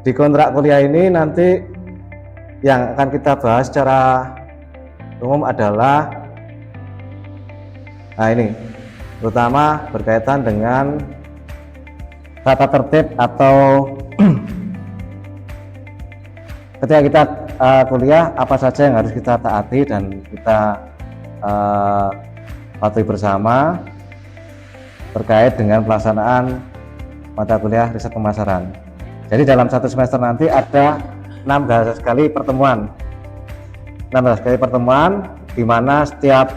Di kontrak kuliah ini nanti yang akan kita bahas secara umum adalah ini terutama berkaitan dengan tata tertib atau ketika kita kuliah apa saja yang harus kita taati dan kita patuhi bersama terkait dengan pelaksanaan mata kuliah riset pemasaran. Jadi dalam satu semester nanti ada 16 kali pertemuan, 16 kali pertemuan di mana setiap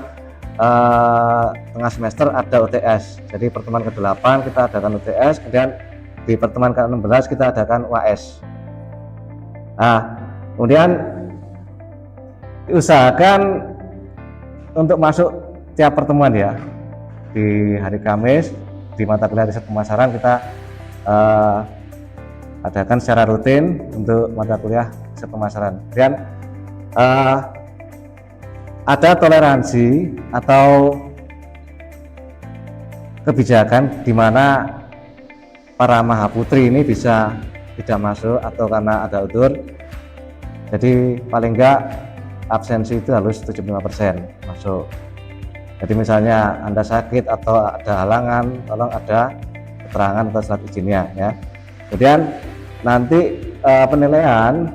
tengah semester ada UTS. Jadi pertemuan ke-8 kita adakan UTS, kemudian di pertemuan ke-16 kita adakan UAS. Nah, kemudian diusahakan untuk masuk tiap pertemuan ya. Di hari Kamis di mata kuliah riset pemasaran kita adakan secara rutin untuk mata kuliah riset pemasaran. Kemudian ada toleransi atau kebijakan di mana para mahaputri ini bisa tidak masuk atau karena ada udzur. Jadi paling enggak absensi itu harus 75% masuk. Jadi misalnya Anda sakit atau ada halangan, tolong ada keterangan atau surat izinnya ya. Kemudian nanti penilaian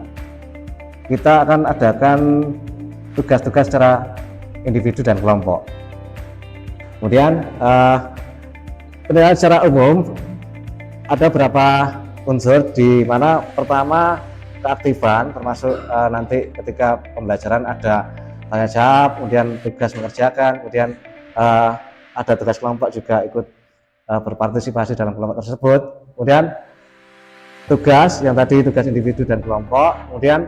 kita akan adakan tugas-tugas secara individu dan kelompok. Kemudian penilaian secara umum ada beberapa unsur di mana pertama keaktifan termasuk nanti ketika pembelajaran ada tanya jawab, kemudian tugas mengerjakan, kemudian ada tugas kelompok juga ikut berpartisipasi dalam kelompok tersebut. Kemudian tugas yang tadi tugas individu dan kelompok, kemudian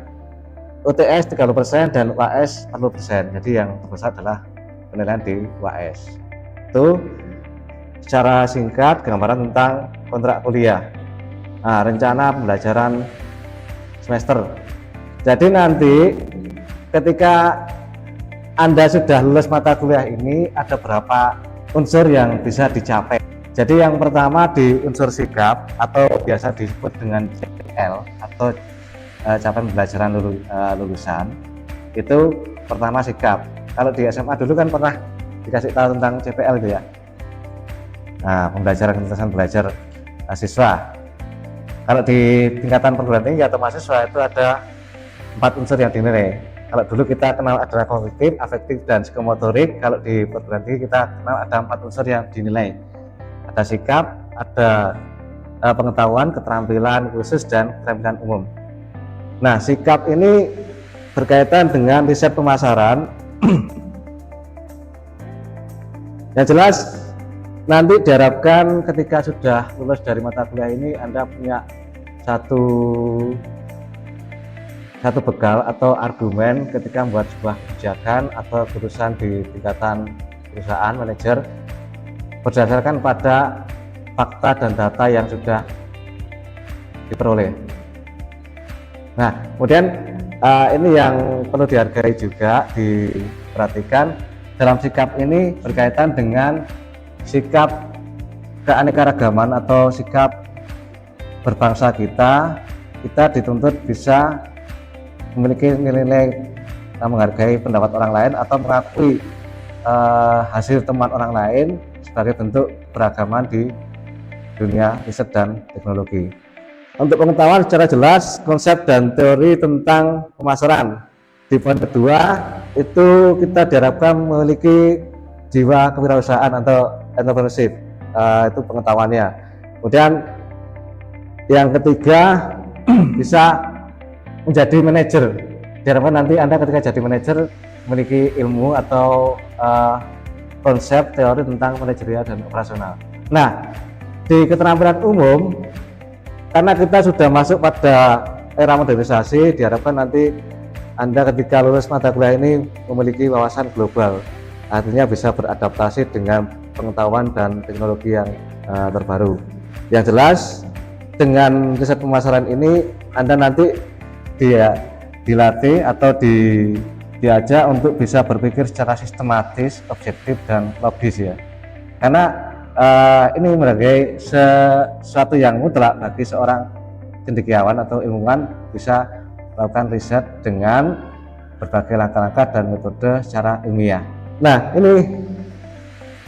UTS 30% dan UAS 40%. Jadi yang terbesar adalah penilaian di UAS. Itu secara singkat gambaran tentang kontrak kuliah. Nah, rencana pembelajaran semester. Jadi nanti ketika Anda sudah lulus mata kuliah ini ada berapa unsur yang bisa dicapai. Jadi yang pertama di unsur sikap atau biasa disebut dengan CPL atau capaian pembelajaran lulusan. Itu pertama sikap. Kalau di SMA dulu kan pernah dikasih tahu tentang CPL itu ya. Nah, pembelajaran keterampilan belajar siswa. Kalau di tingkatan perguruan tinggi atau mahasiswa itu ada 4 unsur yang dinilai. Kalau dulu kita kenal ada kognitif, afektif, dan psikomotorik. Kalau di perguruan tinggi kita kenal ada 4 unsur yang dinilai. Ada sikap, ada pengetahuan, keterampilan khusus, dan keterampilan umum. Nah, sikap ini berkaitan dengan riset pemasaran. Yang jelas nanti diharapkan ketika sudah lulus dari mata kuliah ini Anda punya satu bekal atau argumen ketika membuat sebuah kebijakan atau keputusan di tingkatan perusahaan manajer berdasarkan pada fakta dan data yang sudah diperoleh. Nah, kemudian ini yang perlu dihargai juga, diperhatikan dalam sikap ini berkaitan dengan sikap keanekaragaman atau sikap berbangsa kita dituntut bisa memiliki nilai-nilai menghargai pendapat orang lain atau mengakui hasil temuan orang lain sebagai bentuk beragaman di dunia riset dan teknologi. Untuk pengetahuan secara jelas konsep dan teori tentang pemasaran. Di poin kedua itu kita diharapkan memiliki jiwa kewirausahaan atau entrepreneurship, itu pengetahuannya. Kemudian yang ketiga bisa menjadi manajer. Diharapkan nanti Anda ketika jadi manajer memiliki ilmu atau konsep teori tentang manajerial dan operasional. Nah, di keterampilan umum karena kita sudah masuk pada era modernisasi, diharapkan nanti Anda ketika lulus mata kuliah ini memiliki wawasan global, artinya bisa beradaptasi dengan pengetahuan dan teknologi yang terbaru. Yang jelas dengan riset pemasaran ini Anda nanti dilatih atau diajak untuk bisa berpikir secara sistematis, objektif dan logis ya. Karena ini sebagai sesuatu yang mutlak bagi seorang cendekiawan atau ilmuwan bisa melakukan riset dengan berbagai langkah-langkah dan metode secara ilmiah. Nah, ini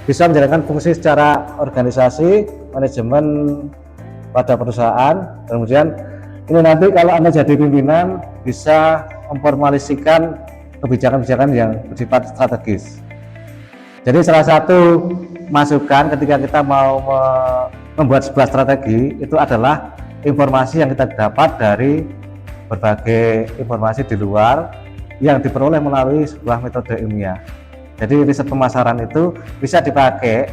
bisa menjalankan fungsi secara organisasi, manajemen pada perusahaan. Kemudian ini nanti kalau Anda jadi pimpinan bisa memformulasikan kebijakan-kebijakan yang bersifat strategis. Jadi salah satu masukan ketika kita mau membuat sebuah strategi itu adalah informasi yang kita dapat dari berbagai informasi di luar yang diperoleh melalui sebuah metode ilmiah. Jadi riset pemasaran itu bisa dipakai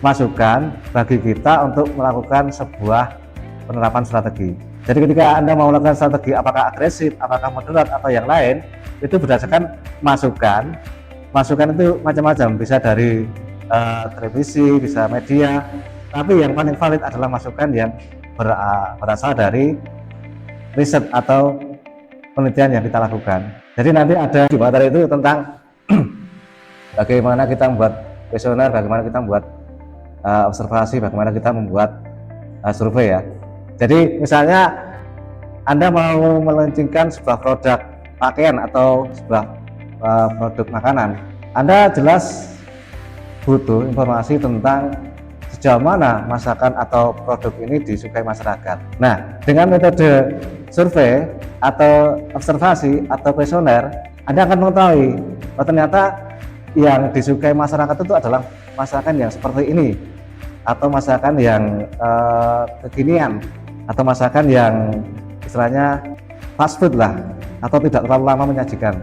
masukan bagi kita untuk melakukan sebuah penerapan strategi. Jadi ketika Anda mau melakukan strategi apakah agresif, apakah moderat atau yang lain, itu berdasarkan masukan. Masukan itu macam-macam, bisa dari televisi, bisa media, tapi yang paling valid adalah masukan yang berasal dari riset atau penelitian yang kita lakukan. Jadi nanti ada di materi itu tentang bagaimana kita membuat kuesioner, bagaimana kita membuat observasi, bagaimana kita membuat survei ya. Jadi misalnya Anda mau meluncurkan sebuah produk pakaian atau sebuah produk makanan, Anda jelas butuh informasi tentang sejauh mana masakan atau produk ini disukai masyarakat. Nah, dengan metode survei atau observasi atau kuesioner, Anda akan mengetahui bahwa ternyata yang disukai masyarakat itu adalah masakan yang seperti ini, atau masakan yang kekinian, atau masakan yang istilahnya fast food lah, atau tidak terlalu lama menyajikan.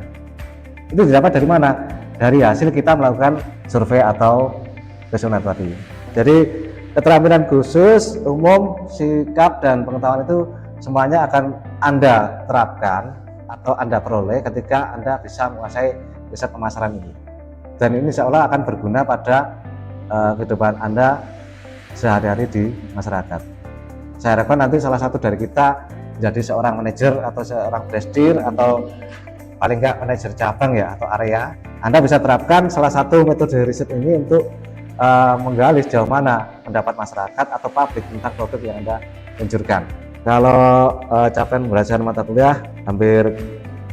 Itu didapat dari mana? Dari hasil kita melakukan survei atau kuesioner tadi. Jadi keterampilan khusus, umum, sikap, dan pengetahuan itu semuanya akan Anda terapkan atau Anda peroleh ketika Anda bisa menguasai riset pemasaran ini. Dan ini insya Allah akan berguna pada kehidupan Anda sehari-hari di masyarakat. Saya harapkan nanti salah satu dari kita menjadi seorang manajer atau seorang presidir atau paling nggak manajer cabang ya atau area, Anda bisa terapkan salah satu metode riset ini untuk menggali sejauh mana pendapat masyarakat atau publik tentang produk yang Anda luncurkan. Kalau capaian pembelajaran mata kuliah hampir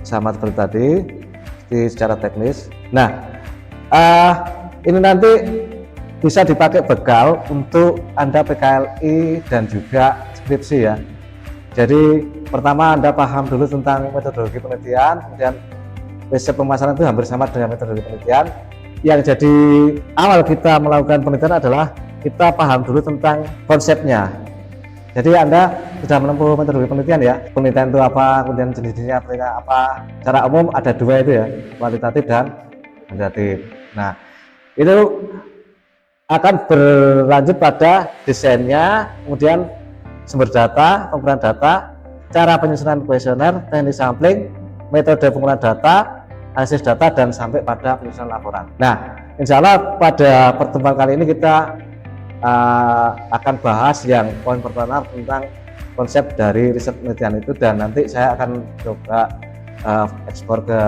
sama seperti tadi secara teknis. Nah, ini nanti bisa dipakai bekal untuk Anda PKLI dan juga skripsi ya. Jadi pertama Anda paham dulu tentang metodologi penelitian, kemudian riset pemasaran itu hampir sama dengan metodologi penelitian. Yang jadi awal kita melakukan penelitian adalah kita paham dulu tentang konsepnya. Jadi Anda sudah menempuh metodologi penelitian ya, penelitian itu apa, kemudian jenis-jenisnya apa. Secara umum ada dua itu ya, kualitatif dan kuantitatif. Nah, itu akan berlanjut pada desainnya, kemudian sumber data, pengumpulan data, cara penyusunan kuesioner, teknik sampling, metode pengumpulan data, analisis data, dan sampai pada penyusunan laporan. Nah, insya Allah pada pertemuan kali ini kita akan bahas yang poin pertama tentang konsep dari riset penelitian itu, dan nanti saya akan coba ekspor ke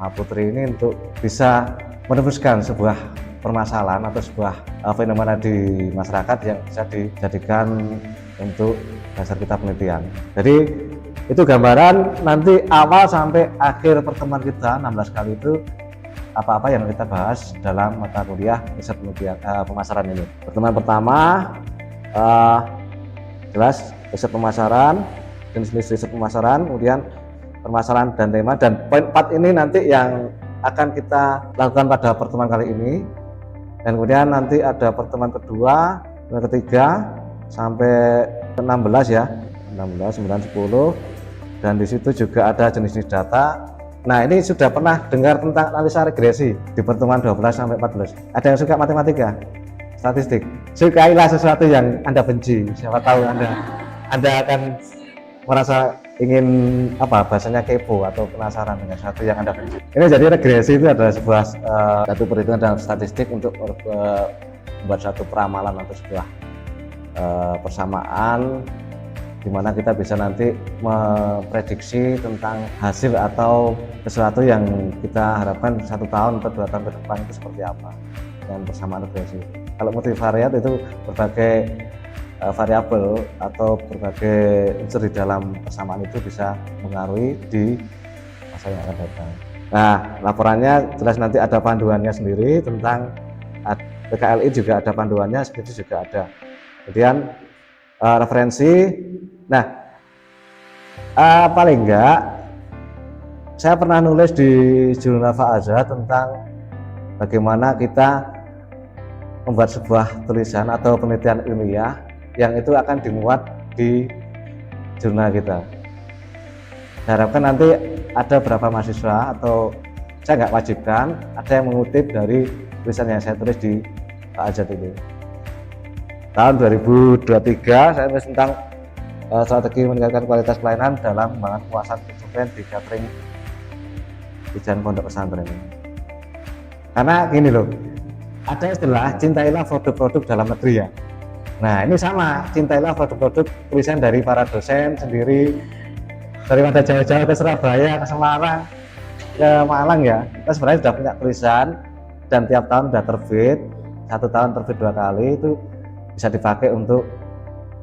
Mahaputri ini untuk bisa merumuskan sebuah permasalahan atau sebuah fenomena di masyarakat yang bisa dijadikan untuk dasar kita penelitian. Jadi itu gambaran nanti awal sampai akhir pertemuan kita 16 kali itu apa-apa yang kita bahas dalam mata kuliah riset penelitian pemasaran ini. Pertemuan pertama jelas riset pemasaran, jenis riset pemasaran, kemudian permasalahan dan tema, dan poin 4 ini nanti yang akan kita lakukan pada pertemuan kali ini. Dan kemudian nanti ada pertemuan kedua, pertemuan ketiga sampai ke 16 ya, 16, 9, 10, dan di situ juga ada jenis-jenis data. Nah, ini sudah pernah dengar tentang analisa regresi di pertemuan 12 sampai 14. Ada yang suka matematika, statistik? Sukailah sesuatu yang Anda benci, siapa tahu Anda akan merasa ingin bahasanya kepo atau penasaran dengan sesuatu yang Anda benci. Ini jadi regresi itu adalah sebuah satu perhitungan dalam statistik untuk membuat satu peramalan atau sebuah persamaan di mana kita bisa nanti memprediksi tentang hasil atau sesuatu yang kita harapkan 1 tahun atau 2 tahun ke depan itu seperti apa. dengan persamaan referensi. Kalau multivariat itu berbagai variabel atau berbagai unsur di dalam persamaan itu bisa mempengaruhi di masa yang akan datang. Nah, laporannya jelas nanti ada panduannya sendiri tentang PKLI, juga ada panduannya, skripsi juga ada. Kemudian referensi. Nah, paling enggak saya pernah nulis di jurnal Fa'aza tentang bagaimana kita membuat sebuah tulisan atau penelitian ilmiah yang itu akan dimuat di jurnal kita. Saya harapkan nanti ada beberapa mahasiswa, atau saya nggak wajibkan, ada yang mengutip dari tulisan yang saya tulis di Fa'aza itu. Tahun 2023 saya tulis tentang strategi meningkatkan kualitas pelayanan dalam pengembangan penguasaan konsumen di catering Ijan Pondok Pesantren ini. Karena gini loh, ada istilah cintailah produk-produk dalam negeri ya. Nah ini sama, cintailah produk-produk tulisan dari para dosen sendiri, daripada jauh-jauh ke Surabaya, ke Semarang, ke Malang ya. Kita sebenarnya sudah punya tulisan dan tiap tahun sudah terbit, 1 tahun terbit 2 kali, itu bisa dipakai untuk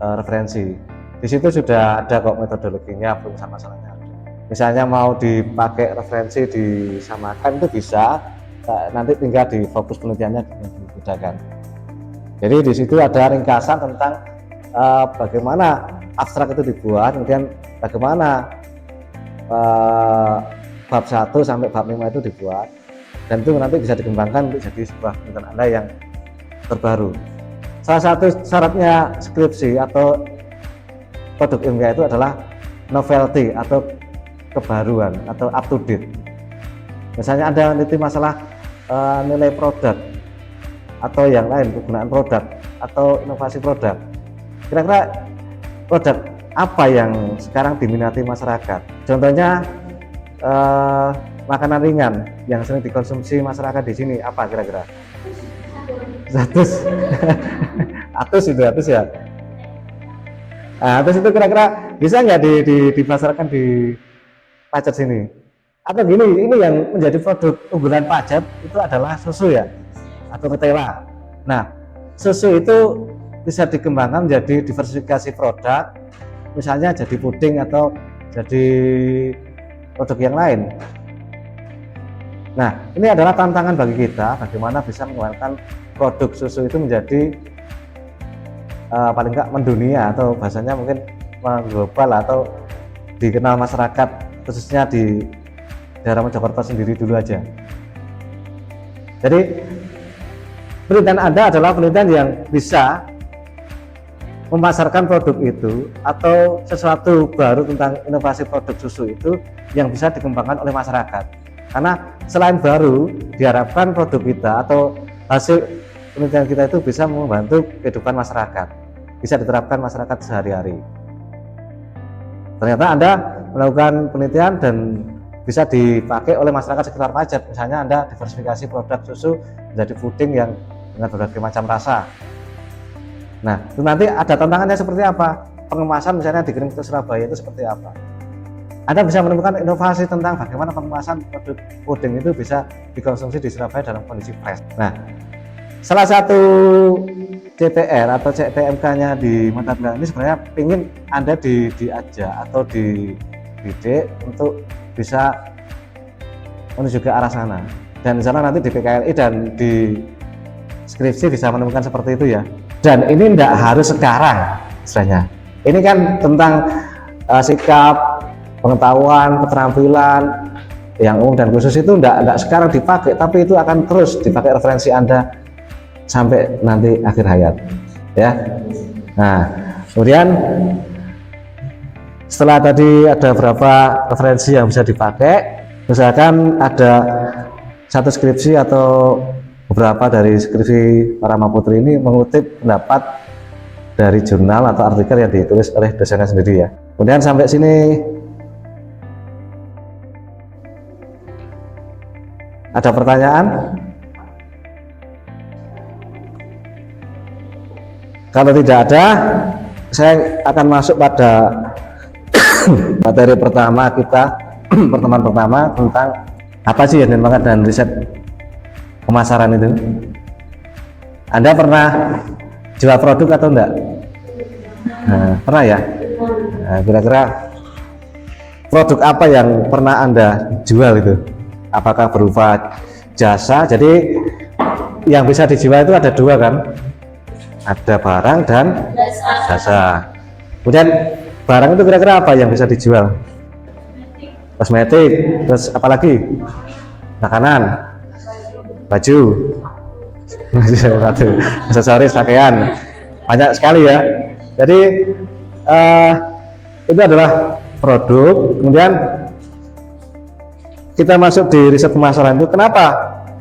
referensi. Di situ sudah ada kok metodologinya, belum sama-samanya. Misalnya mau dipakai referensi disamakan itu bisa, nanti tinggal di fokus penelitiannya dibedakan. Jadi di situ ada ringkasan tentang bagaimana abstrak itu dibuat, kemudian bagaimana bab 1 sampai bab 5 itu dibuat, dan itu nanti bisa dikembangkan untuk jadi sebuah penelitian Anda yang terbaru. Salah satu syaratnya skripsi atau produk ilmiah itu adalah novelty atau kebaruan atau up to date. Misalnya Anda meneliti masalah nilai produk atau yang lain, penggunaan produk atau inovasi produk. Kira-kira produk apa yang sekarang diminati masyarakat? Contohnya makanan ringan yang sering dikonsumsi masyarakat di sini apa kira-kira? Atus ya. Nah, atus itu kira-kira bisa nggak dipasarkan di Pacet sini? Atau gini, ini yang menjadi produk unggulan Pacet itu adalah susu ya, atau ketela. Nah, susu itu bisa dikembangkan menjadi diversifikasi produk, misalnya jadi puding atau jadi produk yang lain. Nah, ini adalah tantangan bagi kita, bagaimana bisa mengembangkan produk susu itu menjadi paling enggak mendunia, atau bahasanya mungkin mengglobal atau dikenal masyarakat, khususnya di daerah Mojokerto sendiri dulu aja. Jadi penelitian Anda adalah penelitian yang bisa memasarkan produk itu atau sesuatu baru tentang inovasi produk susu itu yang bisa dikembangkan oleh masyarakat. Karena selain baru, diharapkan produk kita atau hasil penelitian kita itu bisa membantu kehidupan masyarakat, bisa diterapkan masyarakat sehari-hari. Ternyata Anda melakukan penelitian dan bisa dipakai oleh masyarakat sekitar Pacet. Misalnya Anda diversifikasi produk susu menjadi puding yang dengan berbagai macam rasa. Nah, itu nanti ada tantangannya seperti apa? Pengemasan misalnya dikirim ke Surabaya itu seperti apa? Anda bisa menemukan inovasi tentang bagaimana pengemasan produk puding itu bisa dikonsumsi di Surabaya dalam kondisi fresh. Nah, salah satu CTR atau CTMK-nya di mata kuliah ini sebenarnya ingin Anda diajak atau dididik untuk bisa menuju ke arah sana, dan di sana nanti di PKLI dan di skripsi bisa menemukan seperti itu ya. Dan ini tidak harus sekarang istilahnya, ini kan tentang sikap, pengetahuan, keterampilan yang umum dan khusus itu tidak sekarang dipakai, tapi itu akan terus dipakai referensi Anda sampai nanti akhir hayat ya. Nah, kemudian setelah tadi ada beberapa referensi yang bisa dipakai, misalkan ada satu skripsi atau beberapa dari skripsi para Mahputri ini mengutip pendapat dari jurnal atau artikel yang ditulis oleh dosennya sendiri ya. Kemudian sampai sini ada pertanyaan? Kalau tidak ada, saya akan masuk pada materi pertama kita, pertemuan pertama tentang apa sih yang dinamakan dan riset pemasaran itu. Anda pernah jual produk atau enggak? Nah, pernah ya? Nah, kira-kira produk apa yang pernah Anda jual itu? Apakah berupa jasa? Jadi yang bisa dijual itu ada dua kan? Ada barang dan jasa. Kemudian barang itu kira-kira apa yang bisa dijual? Kosmetik, terus apalagi? Makanan, baju, aksesoris, pakaian, banyak sekali ya. Jadi itu adalah produk. Kemudian kita masuk di riset pemasaran itu, kenapa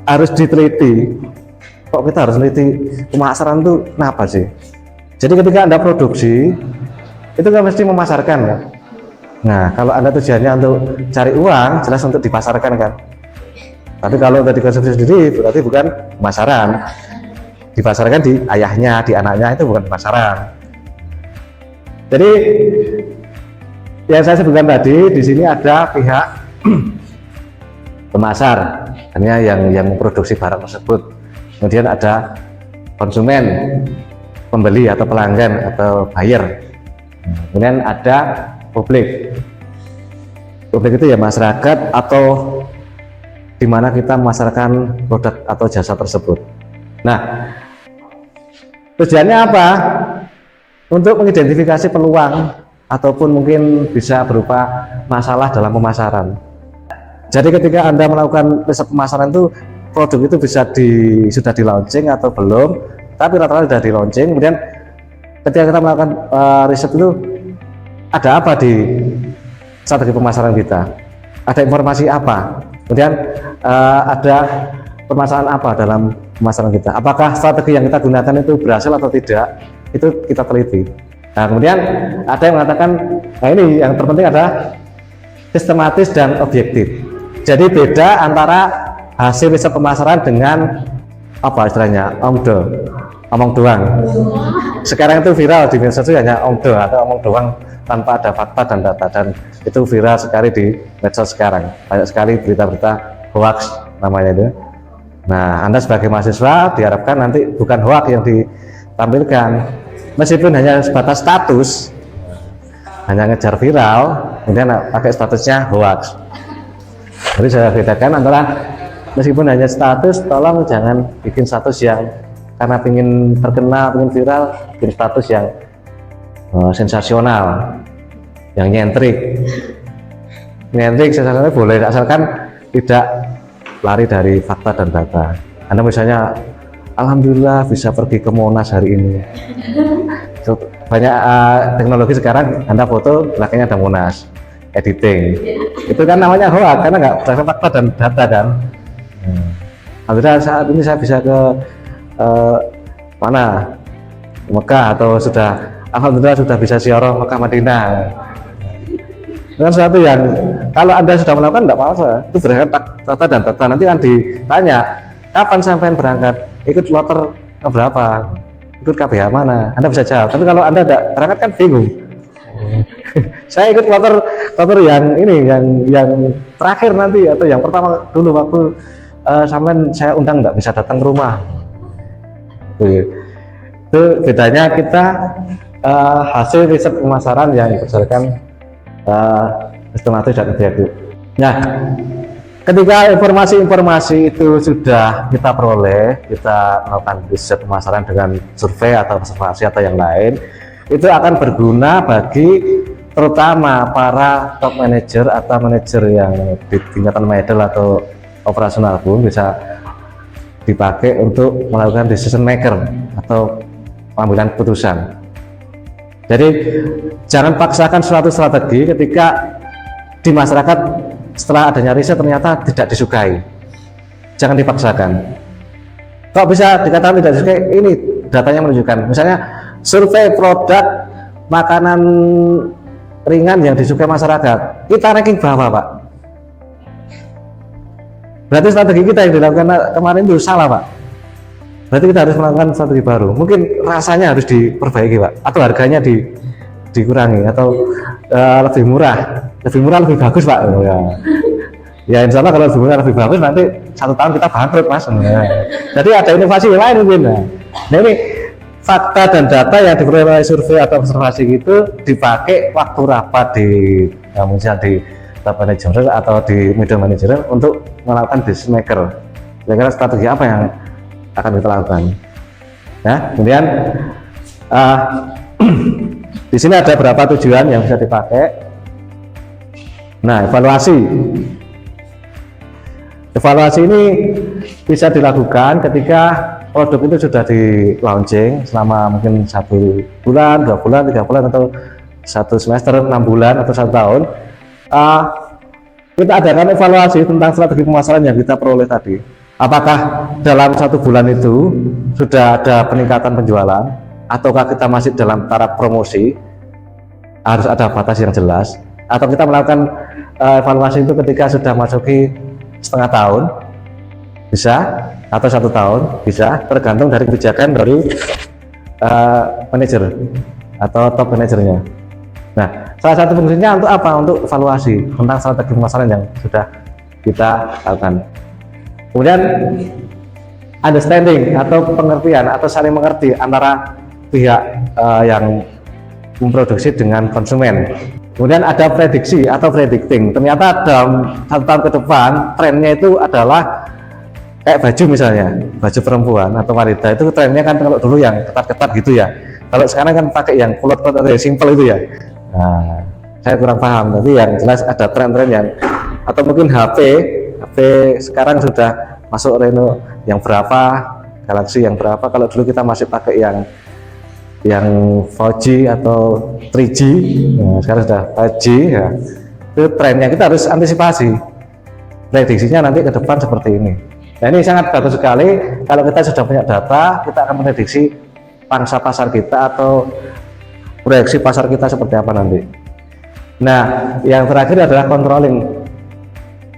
harus diteliti? Kok kita harus teliti pemasaran itu kenapa sih? Jadi ketika Anda produksi itu kan mesti memasarkan kan. Nah, kalau Anda tujuannya untuk cari uang, jelas untuk dipasarkan kan. Tapi kalau untuk dikonsumsi sendiri berarti bukan pemasaran. Dipasarkan di ayahnya, di anaknya, itu bukan pemasaran. Jadi yang saya sebutkan tadi, di sini ada pihak pemasar, hanya yang memproduksi barang tersebut. Kemudian ada konsumen, pembeli atau pelanggan atau buyer. Kemudian ada publik. Publik itu ya masyarakat atau di mana kita memasarkan produk atau jasa tersebut. Nah, tujuannya apa? Untuk mengidentifikasi peluang ataupun mungkin bisa berupa masalah dalam pemasaran. Jadi ketika Anda melakukan riset pemasaran itu, produk itu sudah di launching atau belum, tapi rata-rata sudah di launching. Kemudian ketika kita melakukan riset itu, ada apa di strategi pemasaran kita? Ada informasi apa? Kemudian ada permasalahan apa dalam pemasaran kita? Apakah strategi yang kita gunakan itu berhasil atau tidak? Itu kita teliti. Nah, kemudian ada yang mengatakan, nah ini yang terpenting adalah sistematis dan objektif. Jadi beda antara hasil riset pemasaran dengan apa istilahnya omong doang. Sekarang itu viral di media sosial hanya omdo atau omong doang tanpa ada fakta dan data, dan itu viral sekali di medsos sekarang. Banyak sekali berita-berita hoax namanya itu. Nah, Anda sebagai mahasiswa diharapkan nanti bukan hoax yang ditampilkan, meskipun hanya sebatas status, hanya ngejar viral, kemudian pakai statusnya hoax. Jadi saya bedakan antara meskipun hanya status, tolong jangan bikin status yang karena ingin terkenal, ingin viral, bikin status yang sensasional, yang nyentrik. Sensasional boleh, asalkan tidak lari dari fakta dan data. Anda misalnya, alhamdulillah bisa pergi ke Monas hari ini. Banyak teknologi sekarang, Anda foto belakangnya ada Monas, editing. Itu kan namanya hoax karena nggak berdasarkan fakta dan data kan. Alhamdulillah saat ini saya bisa ke mana, Mekah, atau alhamdulillah sudah bisa ziarah Mekah Madinah. Dengan sesuatu yang kalau Anda sudah melakukan tidak apa-apa, itu berdasarkan data dan data. Nanti kan ditanya, kapan sampai berangkat, ikut kloter berapa, ikut KBH mana, Anda bisa jawab. Tapi kalau Anda tidak berangkat kan bingung. Saya ikut kloter yang ini, yang terakhir nanti, atau yang pertama dulu waktu sampai saya undang nggak bisa datang ke rumah. Itu bedanya kita hasil riset pemasaran yang berdasarkan sistematis dan objektif. Nah, ketika informasi-informasi itu sudah kita peroleh, kita melakukan riset pemasaran dengan survei atau observasi atau yang lain, itu akan berguna bagi terutama para top manager atau manajer yang di tingkatan middle atau operasional pun bisa dipakai untuk melakukan decision maker atau pengambilan keputusan. Jadi jangan paksakan suatu strategi ketika di masyarakat setelah adanya riset ternyata tidak disukai. Jangan dipaksakan. Kok bisa dikatakan tidak disukai? Ini datanya menunjukkan, misalnya survei produk makanan ringan yang disukai masyarakat, kita ranking bawah, Pak. Berarti strategi kita yang dilakukan kemarin itu salah, Pak. Berarti kita harus melakukan strategi baru. Mungkin rasanya harus diperbaiki, Pak, atau harganya dikurangi, atau lebih murah, lebih bagus, Pak. Ya insya Allah kalau lebih murah, lebih bagus, nanti 1 tahun kita bangkrut, Mas. Jadi ada inovasi lain mungkin. Nah ini fakta dan data yang diperoleh oleh survei atau observasi itu dipakai waktu rapat di misalnya di top manager atau di middle manager untuk melakukan decision maker. Kira-kira strategi apa yang akan kita lakukan? Ya, kemudian di sini ada beberapa tujuan yang bisa dipakai. Nah, evaluasi ini bisa dilakukan ketika produk itu sudah di launching selama mungkin 1 bulan, 2 bulan, 3 bulan, atau 1 semester, 6 bulan, atau 1 tahun. Kita adakan evaluasi tentang strategi pemasaran yang kita peroleh tadi. Apakah dalam 1 bulan itu sudah ada peningkatan penjualan, ataukah kita masih dalam taraf promosi, harus ada batas yang jelas, atau kita melakukan evaluasi itu ketika sudah masuki setengah tahun, bisa, atau 1 tahun, bisa, tergantung dari kebijakan dari manajer atau top manajernya. Nah, salah satu fungsinya untuk apa? Untuk evaluasi tentang strategi pemasaran yang sudah kita lakukan. Kemudian understanding atau pengertian atau saling mengerti antara pihak yang memproduksi dengan konsumen. Kemudian ada prediksi atau predicting. Ternyata dalam 1 tahun ke depan trennya itu adalah kayak baju misalnya, baju perempuan atau wanita itu trennya kan kalau dulu yang ketat-ketat gitu ya. Kalau sekarang kan pakai yang kulot-kulot atau yang simple itu ya. Nah, saya kurang paham. Tapi yang jelas ada tren-tren yang, atau mungkin HP sekarang sudah masuk Reno yang berapa, Galaxy yang berapa. Kalau dulu kita masih pakai yang 4G atau 3G, nah, sekarang sudah 5G ya. Itu trennya kita harus antisipasi. Prediksinya nanti ke depan seperti ini. Nah, ini sangat bagus sekali kalau kita sudah punya data, kita akan memprediksi pangsa pasar kita atau proyeksi pasar kita seperti apa nanti. Nah, yang terakhir adalah controlling.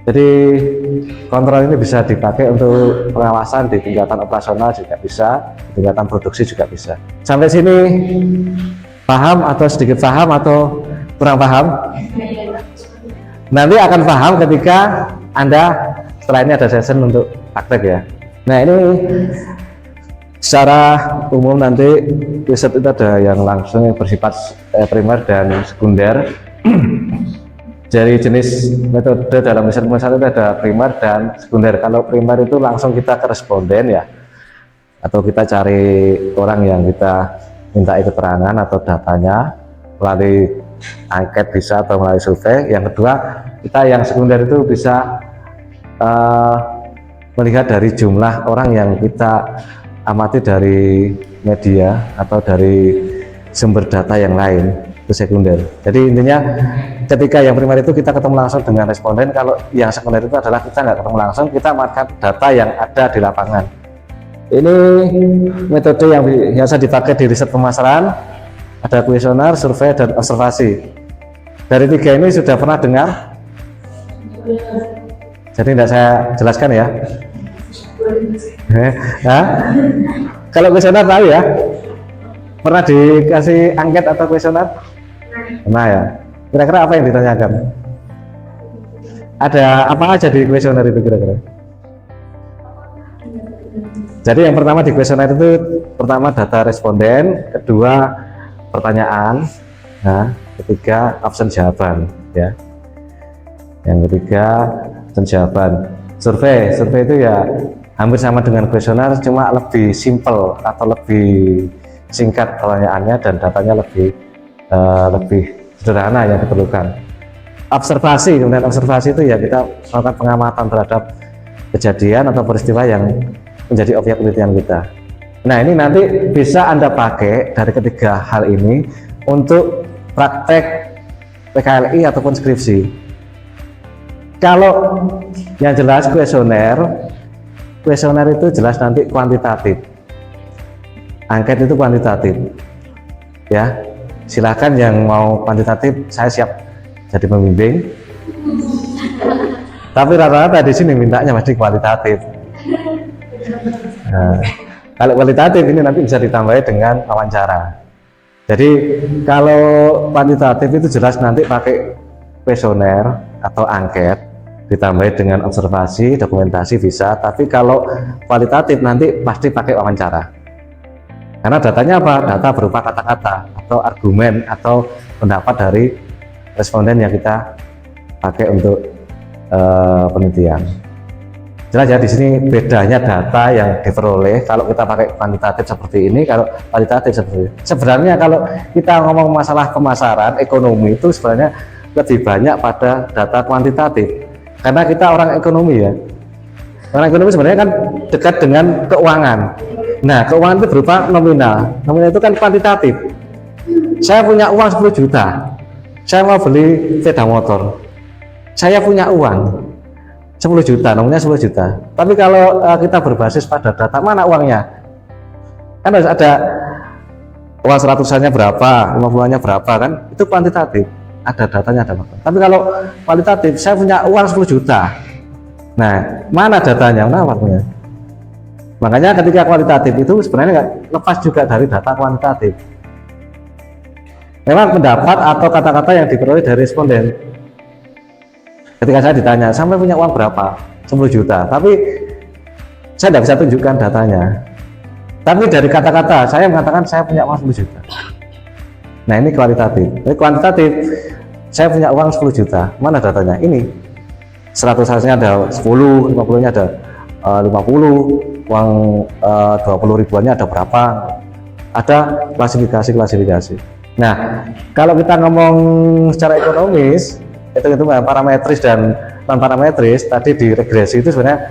Jadi kontrol ini bisa dipakai untuk pengawasan di tingkatan operasional juga bisa, di tingkatan produksi juga bisa. Sampai sini paham atau sedikit paham atau kurang paham? Nanti akan paham ketika Anda setelah ini ada session untuk praktek ya. Nah, ini secara umum nanti riset itu ada yang langsung bersifat primer dan sekunder. Dari jenis metode dalam riset pemasaran itu ada primer dan sekunder. Kalau primer itu langsung kita ke responden ya, atau kita cari orang yang kita minta keterangan atau datanya melalui angket bisa, atau melalui survei. Yang kedua, kita yang sekunder itu bisa melihat dari jumlah orang yang kita amati dari media atau dari sumber data yang lain, itu sekunder. Jadi intinya ketika yang primer itu kita ketemu langsung dengan responden, kalau yang sekunder itu adalah kita nggak ketemu langsung, kita manfaatkan data yang ada di lapangan. Ini metode yang biasa dipakai di riset pemasaran, ada kuesioner, survei, dan observasi. Dari 3 ini sudah pernah dengar? Jadi tidak saya jelaskan ya. Nah, kalau kuesioner tahu ya? Pernah dikasih angket atau kuesioner? Pernah ya. Kira-kira apa yang ditanyakan? Ada apa aja di kuesioner itu kira-kira? Jadi yang pertama di kuesioner itu pertama data responden, kedua pertanyaan, nah ketiga absen jawaban ya. Yang ketiga absen jawaban. Survei itu ya hampir sama dengan kuesioner, cuma lebih simple atau lebih singkat pertanyaannya dan datanya lebih sederhana yang diperlukan. Observasi, kemudian observasi itu ya kita melakukan pengamatan terhadap kejadian atau peristiwa yang menjadi objek penelitian kita. Nah, ini nanti bisa Anda pakai dari ketiga hal ini untuk praktek PKLI ataupun skripsi. Kalau yang jelas kuesioner itu jelas nanti kuantitatif, angket itu kuantitatif ya. Silakan yang mau kuantitatif, saya siap jadi pembimbing. Tapi rata-rata di sini mintanya masih kualitatif. Nah, kalau kualitatif ini nanti bisa ditambah dengan wawancara. Jadi kalau kuantitatif itu jelas nanti pakai kuesioner atau angket, ditambah dengan observasi, dokumentasi bisa. Tapi kalau kualitatif nanti pasti pakai wawancara. Karena datanya apa? Data berupa kata-kata atau argumen atau pendapat dari responden yang kita pakai untuk penelitian. Jelas ya, di sini bedanya data yang diperoleh kalau kita pakai kuantitatif seperti ini, kalau kualitatif seperti ini. Sebenarnya kalau kita ngomong masalah pemasaran ekonomi itu sebenarnya lebih banyak pada data kuantitatif, karena kita orang ekonomi ya. Orang ekonomi sebenarnya kan dekat dengan keuangan. Nah, keuangan itu berupa nominal. Nominal itu kan kuantitatif. Saya punya uang 10 juta. Saya mau beli sepeda motor. Saya punya uang 10 juta, nominalnya 10 juta. Tapi kalau kita berbasis pada data, mana uangnya? Kan harus ada uang 100-annya berapa, 50-annya berapa kan? Itu kuantitatif. Ada datanya, ada apa. Tapi kalau kualitatif, saya punya uang 10 juta. Nah, mana datanya, mana uangnya? Makanya ketika kualitatif itu sebenarnya nggak lepas juga dari data kuantitatif. Memang pendapat atau kata-kata yang diperoleh dari responden. Ketika saya ditanya, sampai punya uang berapa? 10 juta. Tapi saya tidak bisa tunjukkan datanya. Tapi dari kata-kata, saya mengatakan saya punya uang 10 juta. Nah, ini kualitatif. Ini kuantitatif, saya punya uang 10 juta. Mana datanya? Ini. 100-nya ada 10, 50-nya ada 50, uang 20 ribuannya ada berapa? Ada klasifikasi. Nah, kalau kita ngomong secara ekonomis, itu parametris dan non parametris, tadi di regresi itu sebenarnya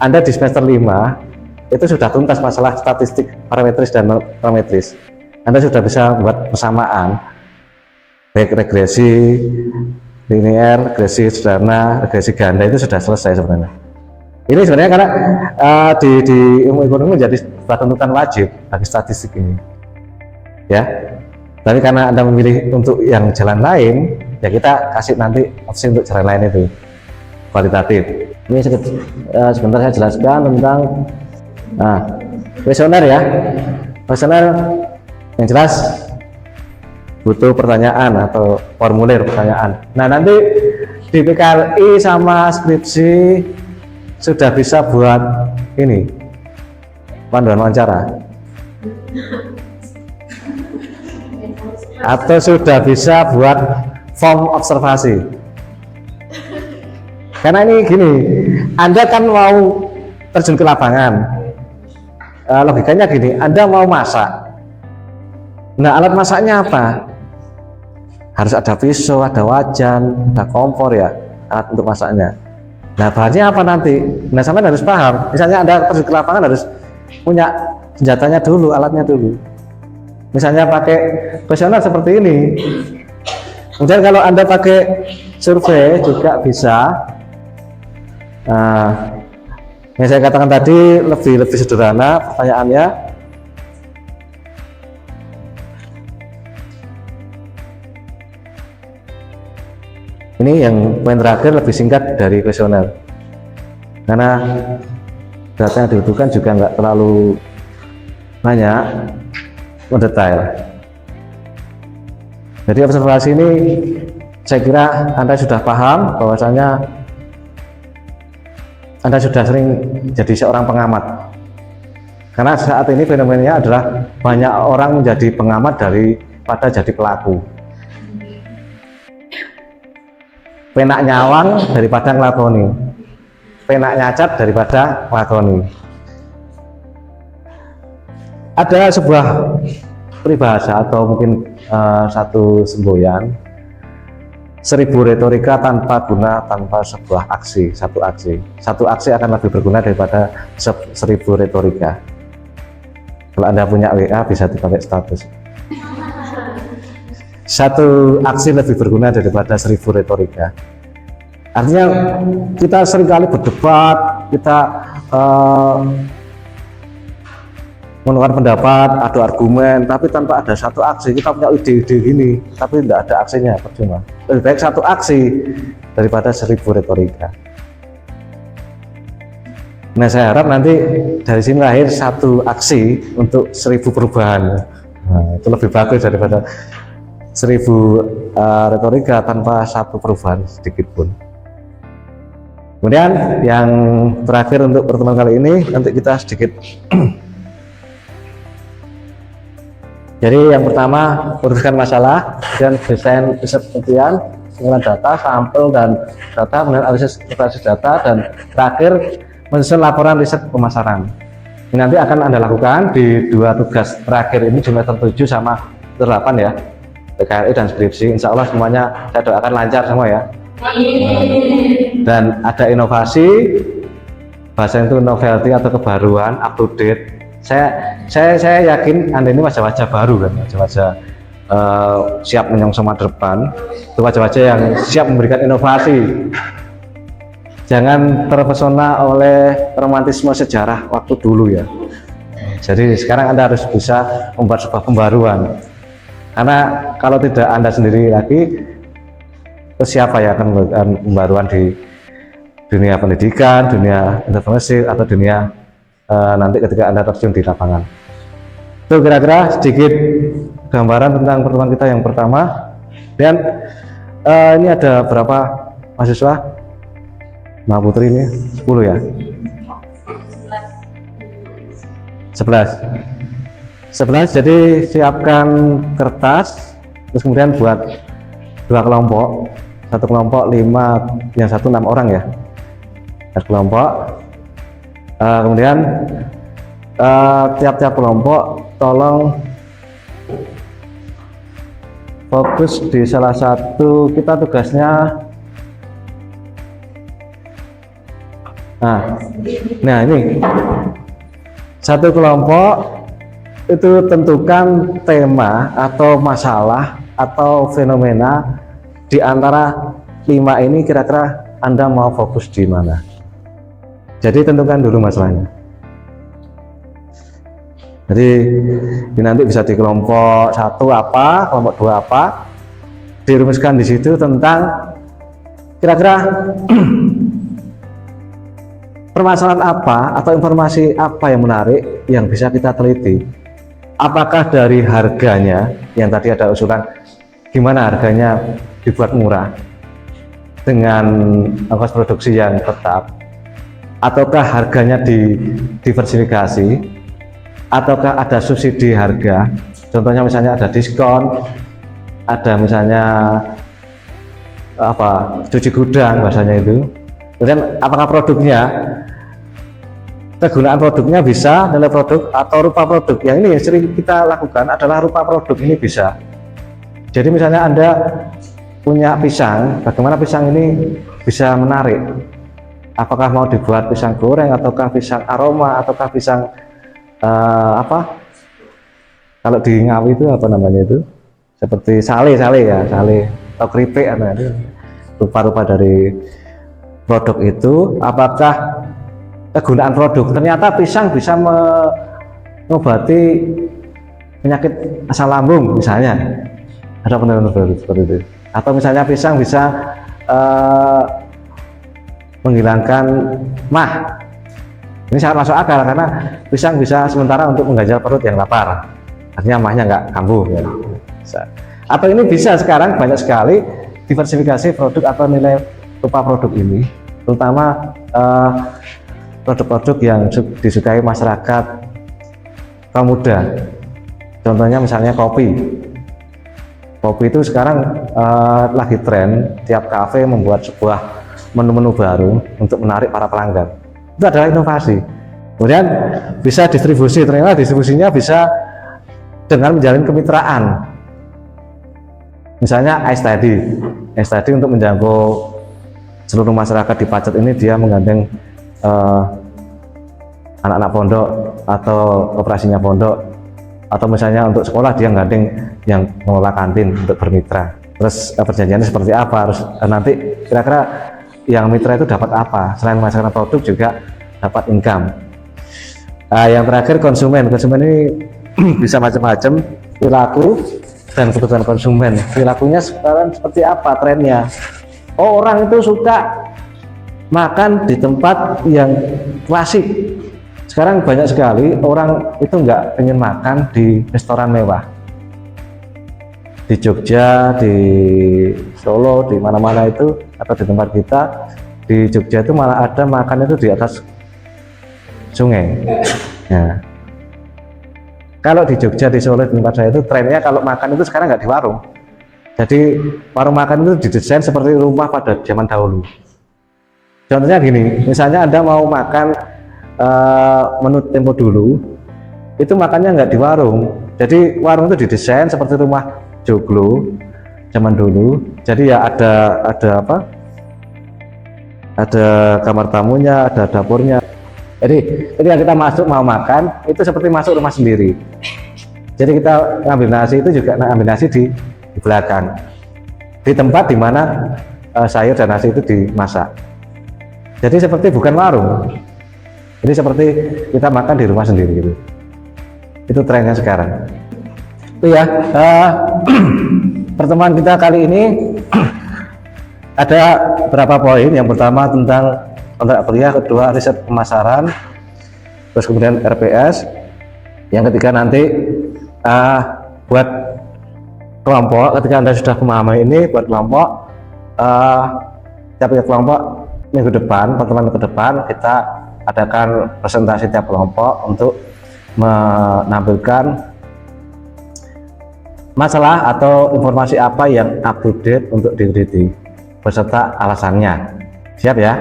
Anda di semester 5 itu sudah tuntas masalah statistik parametris dan non parametris. Anda sudah bisa buat persamaan baik regresi linear, regresi sederhana, regresi ganda, itu sudah selesai sebenarnya. Ini sebenarnya karena di ilmu ekonomi menjadi sebuah tuntutan wajib bagi statistik ini, ya. Tapi karena Anda memilih untuk yang jalan lain, ya kita kasih nanti opsi untuk jalan lain itu kualitatif. Ini sebentar saya jelaskan tentang kuesioner ya. Kuesioner yang jelas butuh pertanyaan atau formulir pertanyaan. Nah, nanti di PKLI sama skripsi sudah bisa buat ini panduan wawancara, atau sudah bisa buat form observasi. Karena ini gini, Anda kan mau terjun ke lapangan, logikanya gini, Anda mau masak. Nah, alat masaknya apa? Harus ada pisau, ada wajan, ada kompor ya, alat untuk masaknya. Nah, bahannya apa nanti? Nah, sampai harus paham. Misalnya Anda terjun ke lapangan harus punya senjatanya dulu, alatnya dulu. Misalnya pakai kuesioner seperti ini. Kemudian kalau Anda pakai survei juga bisa. Yang saya katakan tadi lebih sederhana pertanyaannya. Ini yang poin terakhir lebih singkat dari kuesioner, karena data yang dibutuhkan juga nggak terlalu banyak, mendetail. Jadi observasi ini saya kira Anda sudah paham bahwasanya Anda sudah sering jadi seorang pengamat, karena saat ini fenomenanya adalah banyak orang menjadi pengamat daripada jadi pelaku. Penak nyawang daripada ngelakoni, penak nyacat daripada ngelakoni. Ada sebuah peribahasa atau mungkin satu semboyan, 1000 retorika tanpa guna tanpa sebuah aksi. Satu aksi akan lebih berguna daripada 1000 retorika. Kalau Anda punya WA bisa dipakai status. Satu aksi lebih berguna daripada 1000 retorika. Artinya kita seringkali berdebat, kita mengeluarkan pendapat, ada argumen, tapi tanpa ada satu aksi. Kita punya ide-ide gini, tapi tidak ada aksinya, percuma. Lebih baik satu aksi daripada 1000 retorika. Nah, saya harap nanti dari sini lahir satu aksi untuk 1000 perubahan. Nah, itu lebih bagus daripada 1000 retorika tanpa satu perubahan sedikit pun. Kemudian yang terakhir untuk pertemuan kali ini, nanti kita sedikit Jadi yang pertama uruskan masalah, kemudian desain riset penelitian, pengumpulan data, sampel dan data, kemudian analisis data, dan terakhir menyusun laporan riset pemasaran. Ini nanti akan Anda lakukan di 2 tugas terakhir ini, semester 7 sama 8 ya, PKRI dan skripsi. Insya Allah semuanya saya doakan lancar semua ya. Dan ada inovasi, bahasa itu novelty atau kebaruan, up to date. Saya yakin Anda ini wajah-wajah baru kan, wajah-wajah siap menyongsong masa depan, itu wajah-wajah yang siap memberikan inovasi. Jangan terpesona oleh romantisme sejarah waktu dulu ya. Jadi sekarang Anda harus bisa membuat sebuah pembaruan. Karena kalau tidak Anda sendiri lagi, terus siapa yang akan melakukan pembaruan di dunia pendidikan, dunia entrepreneurship, atau dunia nanti ketika Anda terjun di lapangan. Itu kira-kira sedikit gambaran tentang pertemuan kita yang pertama. Dan ini ada berapa mahasiswa? Mbak Putri ini 10 ya? 11. Jadi siapkan kertas, terus kemudian buat 2 kelompok, 1 kelompok 5, yang 1 6 orang ya, 1 kelompok. Kemudian tiap-tiap kelompok tolong fokus di salah satu. Kita tugasnya nah ini 1 kelompok itu tentukan tema atau masalah atau fenomena di antara 5 ini, kira-kira Anda mau fokus di mana. Jadi tentukan dulu masalahnya. Jadi ini nanti bisa di kelompok 1 apa, kelompok 2 apa, dirumuskan di situ tentang kira-kira permasalahan apa atau informasi apa yang menarik yang bisa kita teliti. Apakah dari harganya, yang tadi ada usulan gimana harganya dibuat murah dengan ongkos produksi yang tetap, ataukah harganya diversifikasi, ataukah ada subsidi harga, contohnya misalnya ada diskon, ada misalnya apa, cuci gudang bahasanya itu. Kemudian apakah produknya, kegunaan produknya bisa, nilai produk atau rupa produk. Yang ini yang sering kita lakukan adalah rupa produk ini bisa. Jadi misalnya Anda punya pisang, bagaimana pisang ini bisa menarik? Apakah mau dibuat pisang goreng, ataukah pisang aroma, ataukah pisang apa? Kalau di Ngawi itu apa namanya itu? Seperti sale ya, sale atau keripik, itu rupa-rupa dari produk itu. Apakah kegunaan produk, ternyata pisang bisa mengobati penyakit asam lambung misalnya, ada penelitian seperti itu. Atau misalnya pisang bisa menghilangkan mah, ini sangat masuk akal karena pisang bisa sementara untuk mengganjal perut yang lapar, artinya mahnya nggak kambuh ya. Atau ini bisa sekarang banyak sekali diversifikasi produk atau nilai rupa produk ini, terutama produk-produk yang disukai masyarakat kaum muda. Contohnya misalnya kopi itu sekarang lagi tren, tiap kafe membuat sebuah menu-menu baru untuk menarik para pelanggan. Itu adalah inovasi. Kemudian bisa distribusi, ternyata distribusinya bisa dengan menjalin kemitraan. Misalnya Ice Tadi untuk menjangkau seluruh masyarakat di Pacet ini, dia menggandeng anak-anak pondok atau operasinya pondok, atau misalnya untuk sekolah dia gandeng yang mengelola kantin untuk bermitra. Terus perjanjiannya seperti apa, harus nanti kira-kira yang mitra itu dapat apa, selain menghasilkan produk juga dapat income. Yang terakhir konsumen ini bisa macam-macam perilaku dan kebutuhan konsumen. Perilakunya sekarang seperti apa trennya? Orang itu suka makan di tempat yang klasik. Sekarang banyak sekali orang itu nggak ingin makan di restoran mewah. Di Jogja, di Solo, di mana-mana itu, atau di tempat kita di Jogja itu malah ada makan itu di atas sungai. Nah, Kalau di Jogja, di Solo, di tempat saya itu trennya kalau makan itu sekarang nggak di warung. Jadi warung makan itu didesain seperti rumah pada zaman dahulu. Contohnya gini, misalnya Anda mau makan menu tempo dulu, itu makannya nggak di warung. Jadi warung itu didesain seperti rumah joglo zaman dulu. Jadi ya ada apa? Ada kamar tamunya, ada dapurnya. Jadi ketika kita masuk mau makan, itu seperti masuk rumah sendiri. Jadi kita ngambil nasi itu juga ngambil nasi di belakang, di tempat dimana sayur dan nasi itu dimasak. Jadi seperti bukan warung. Jadi seperti kita makan di rumah sendiri gitu. Itu trennya sekarang. Itu ya. Pertemuan kita kali ini ada beberapa poin. Yang pertama tentang kontrak kerja, kedua riset pemasaran, terus kemudian RPS, yang ketiga nanti buat kelompok. Ketika Anda sudah memahami ini buat kelompok, tiap kelompok minggu depan, pertemuan ke depan kita adakan presentasi tiap kelompok untuk menampilkan masalah atau informasi apa yang up to date untuk diteliti beserta alasannya. Siap ya?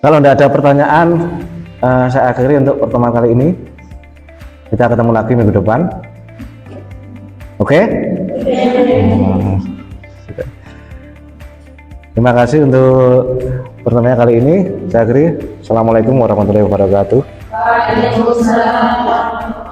Kalau tidak ada pertanyaan, saya akhiri untuk pertemuan kali ini. Kita ketemu lagi minggu depan. Oke? Terima kasih untuk pertemuan kali ini. Saya akhiri. Assalamualaikum warahmatullahi wabarakatuh. Waalaikumsalam.